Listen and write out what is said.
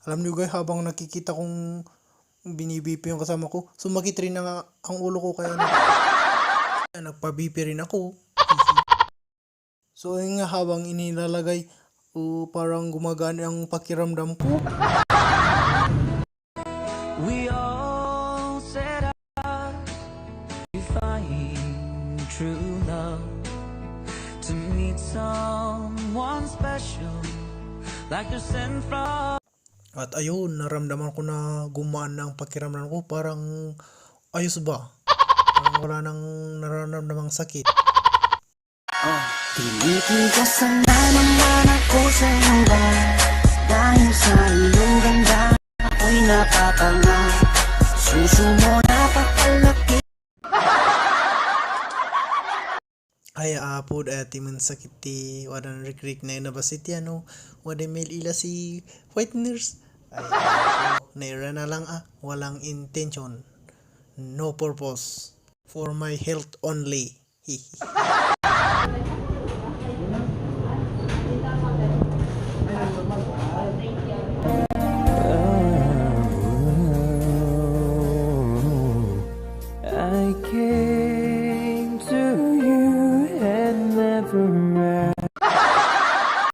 Alam niyo guys, habang nakikita kong binibipi yung kasama ko, sumakit rin na nga ang ulo ko kaya nagpabipi rin ako. So ayun nga, habang inilalagay, parang gumagana ang pakiramdam ko. We all set out to find true love, to meet someone special like they're sent from. At ayun, naramdaman ko na gumana ang pakiramdam ko, parang ayos ba? Parang wala nang nararamdamang sakit. Tinitigasan na naman ako sa iba, dahil sa iyong ganda ako'y napapanga. Suso mo napakalaki. Ay apod timan sakit ti wadan rikrik na inabasiti ano, wada mail ila si white nurse. Ay naira na lang walang intention, no purpose, for my health only. I care.